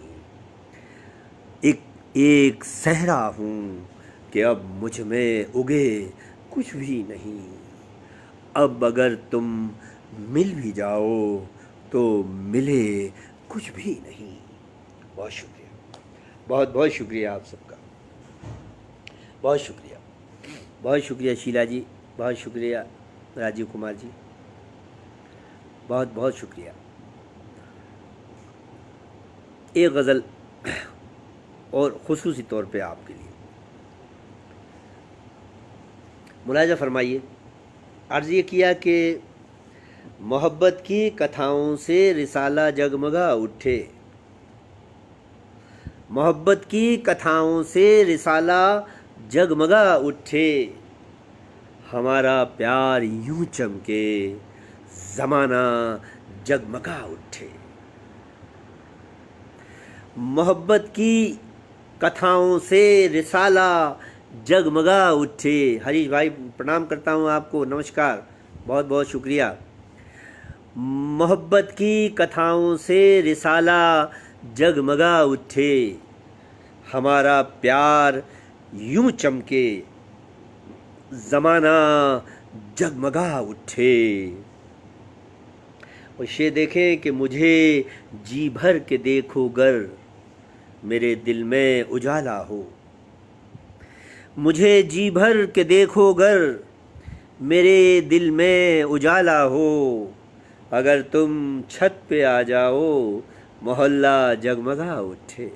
एक सहरा हूँ कि अब मुझ में उगे कुछ भी नहीं, अब अगर तुम मिल भी जाओ तो मिले कुछ भी नहीं। बहुत शुक्रिया, बहुत बहुत शुक्रिया आप सबका, बहुत शुक्रिया, बहुत शुक्रिया शीला जी, बहुत शुक्रिया राजीव कुमार जी, बहुत बहुत शुक्रिया। एक गज़ल और ख़ुसूसी तौर पे आपके लिए। मुलाजा फरमाइए। अर्ज़ ये किया कि मोहब्बत की कथाओं से रिसाला जगमगा उठे, मोहब्बत की कथाओं से रिसाला जगमगा उठे, हमारा प्यार यूं चमके ज़माना जगमगा उठे। मोहब्बत की कथाओं से रिसाला जगमगा उठे। हरीश भाई प्रणाम करता हूँ आपको, नमस्कार, बहुत बहुत शुक्रिया। मोहब्बत की कथाओं से रिसाला जगमगा उठे, हमारा प्यार यूं चमके ज़माना जगमगा उठे। और ये देखें कि मुझे जी भर के देखो गर मेरे दिल में उजाला हो, मुझे जी भर के देखो गर मेरे दिल में उजाला हो, अगर तुम छत पे आ जाओ मोहल्ला जगमगा उठे।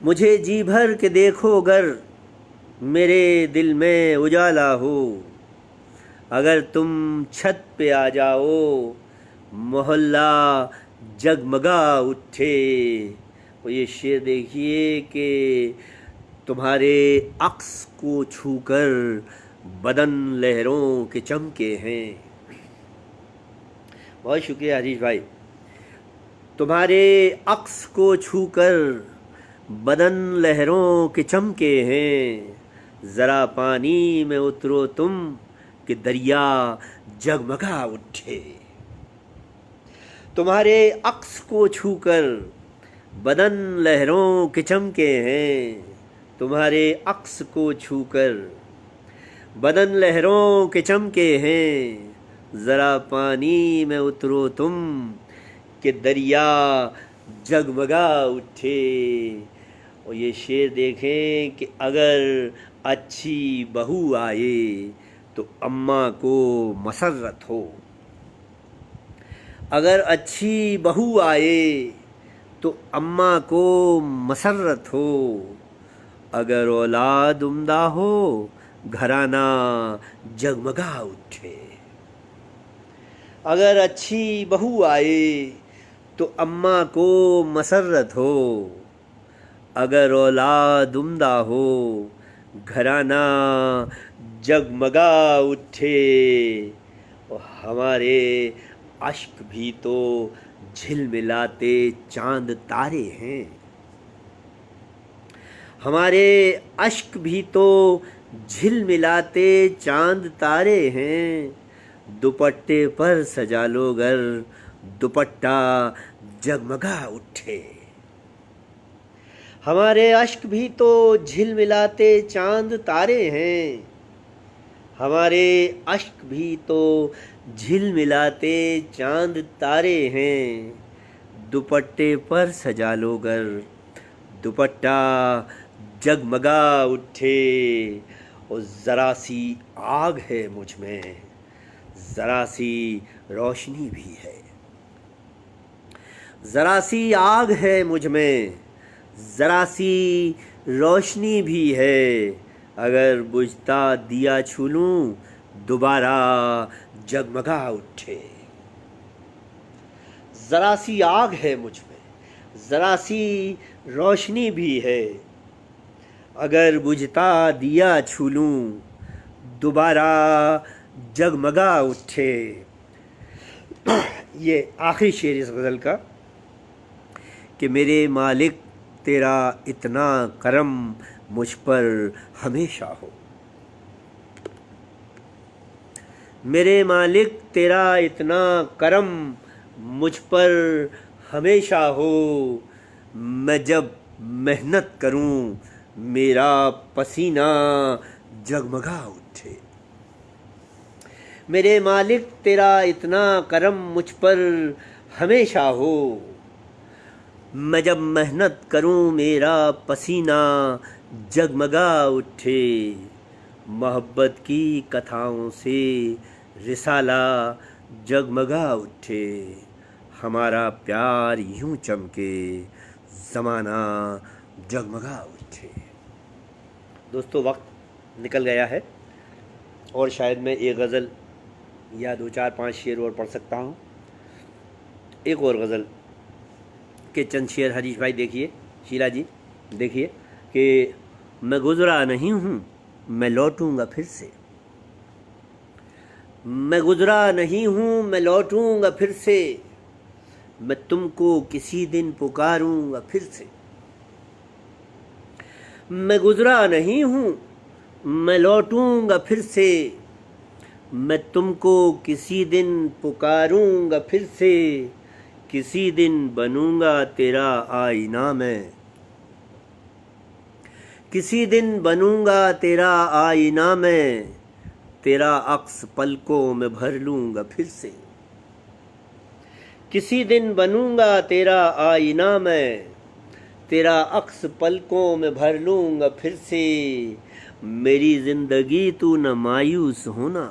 मुझे जी भर के देखो गर मेरे दिल में उजाला हो, अगर तुम छत पे आ जाओ मोहल्ला जगमगा उठे। और ये शेर देखिए कि तुम्हारे अक्स को छूकर बदन लहरों के चमके हैं। बहुत शुक्रिया हरीश भाई। तुम्हारे अक्स को छूकर बदन लहरों के चमके हैं, ज़रा पानी में उतरो तुम कि दरिया जगमगा उठे। तुम्हारे अक्स को छूकर बदन लहरों के चमके हैं, तुम्हारे अक्स को छूकर बदन लहरों के चमके हैं, ज़रा पानी में उतरो तुम कि दरिया जगमगा उठे। और ये शेर देखें कि अगर अच्छी बहू आए तो अम्मा को मसर्रत हो, अगर अच्छी बहू आए तो अम्मा को मसर्रत हो, अगर औलाद उम्दा हो घराना जगमगा उठे। अगर अच्छी बहू आए तो अम्मा को मसर्रत हो, अगर औलाद उम्दा हो घराना जगमगा उठे। और हमारे अश्क भी तो झिलमिलाते चांद तारे हैं, हमारे अश्क भी तो झिलमिलाते चांद तारे हैं, दुपट्टे पर सजा लो गर दुपट्टा जगमगा उठे। हमारे अश्क भी तो झिलमिलाते चांद तारे हैं, हमारे अश्क भी तो झिलमिलाते चांद तारे हैं, दुपट्टे पर सजा लो गर दुपट्टा जगमगा उठे। और ज़रा सी आग है मुझ में, ज़रा सी रोशनी भी है, ज़रा सी आग है मुझ में, ज़रा सी रोशनी भी है, अगर बुझता दिया छू लूँ दोबारा जगमगा उठे। ज़रा सी आग है मुझ में, ज़रा सी रोशनी भी है, अगर बुझता दिया छू लूँ दोबारा जगमगा उठे। ये आखिरी शेर इस गज़ल का कि मेरे मालिक तेरा इतना करम मुझ पर हमेशा हो, मेरे मालिक तेरा इतना करम मुझ पर हमेशा हो, मैं जब मेहनत करूं मेरा पसीना जगमगा उठे। मेरे मालिक तेरा इतना करम मुझ पर हमेशा हो, मैं जब मेहनत करूं मेरा पसीना जगमगा उठे। मोहब्बत की कथाओं से रिसाला जगमगा उठे, हमारा प्यार यूं चमके ज़माना जगमगा उठे। दोस्तों वक्त निकल गया है और शायद मैं एक गज़ल या 2 4 5 शेर और पढ़ सकता हूँ। एक और गज़ल के चंद शेर हरीश भाई देखिए, शीला जी देखिए कि मैं गुज़रा नहीं हूँ मैं लौटूंगा फिर से, मैं गुज़रा नहीं हूँ मैं लौटूंगा फिर से, मैं तुमको किसी दिन पुकारूंगा फिर से। मैं गुज़रा नहीं हूँ मैं लौटूंगा फिर से, मैं तुमको किसी दिन पुकारूंगा फिर से, किसी दिन बनूंगा तेरा आईना मैं, किसी दिन बनूंगा तेरा आईना मैं, तेरा अक्स पलकों में भर लूंगा फिर से। किसी दिन बनूंगा तेरा आईना मैं, तेरा अक्स पलकों में भर लूंगा फिर से। मेरी जिंदगी तू न मायूस होना,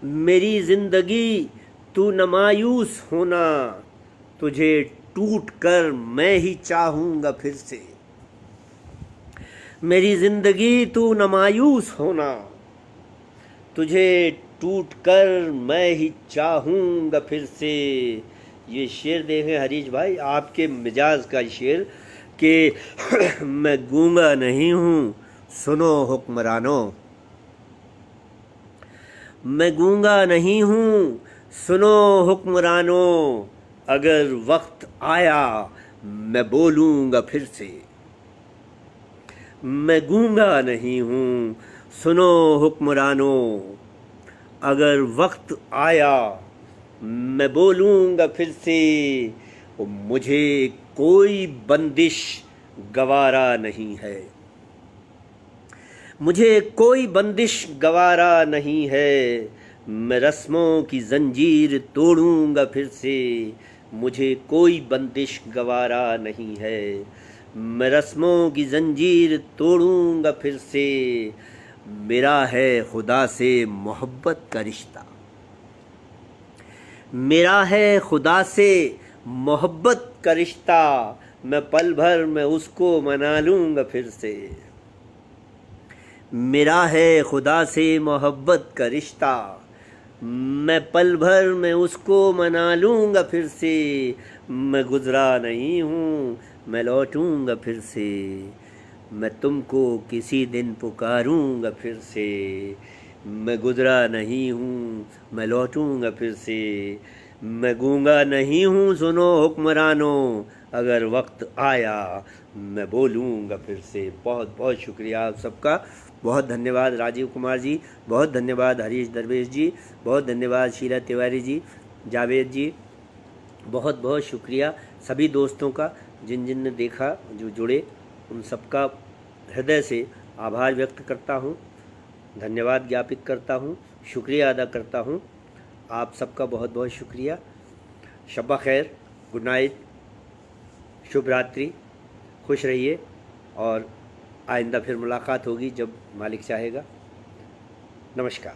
मेरी जिंदगी तू न मायूस होना, तुझे टूट कर मैं ही चाहूंगा फिर से। मेरी जिंदगी तू न मायूस होना, तुझे टूट कर मैं ही चाहूंगा फिर से। ये शेर देखें हरीश भाई, आपके मिजाज का शेर कि मैं गूंगा नहीं हूँ सुनो हुक्मरानों, मैं गूंगा नहीं हूँ सुनो हुक्मरानों, अगर वक्त आया मैं बोलूँगा फिर से। मैं गूंगा नहीं हूँ सुनो हुक्मरानों, अगर वक्त आया मैं बोलूँगा फिर से। मुझे कोई बंदिश गवारा नहीं है, मुझे कोई बंदिश गवारा नहीं है, मैं रस्मों की जंजीर तोड़ूंगा फिर से। मुझे कोई बंदिश गवारा नहीं है, मैं रस्मों की जंजीर तोड़ूंगा फिर से। मेरा है खुदा से मोहब्बत का रिश्ता, मेरा है खुदा से मोहब्बत का रिश्ता, मैं पल भर में उसको मना लूँगा फिर से। मेरा है खुदा से मोहब्बत का रिश्ता, मैं पल भर में उसको मना लूँगा फिर से। मैं गुज़रा नहीं हूँ मैं लौटूँगा फिर से, मैं तुमको किसी दिन पुकारूँगा फिर से। मैं गुज़रा नहीं हूँ मैं लौटूँगा फिर से, मैं गूंगा नहीं हूँ सुनो हुक्मरानों, अगर वक्त आया मैं बोलूँगा फिर से। बहुत बहुत शुक्रिया आप सबका, बहुत धन्यवाद राजीव कुमार जी, बहुत धन्यवाद हरीश दरवेश जी, बहुत धन्यवाद शीला तिवारी जी, जावेद जी, बहुत बहुत शुक्रिया सभी दोस्तों का जिन जिन ने देखा, जो जुड़े, उन सबका हृदय से आभार व्यक्त करता हूँ, धन्यवाद ज्ञापित करता हूँ, शुक्रिया अदा करता हूँ। आप सबका बहुत बहुत शुक्रिया। शब्बा खैर, गुड नाइट, शुभ रात्रि, खुश रहिए और आइंदा फिर मुलाकात होगी जब मालिक चाहेगा। नमस्कार।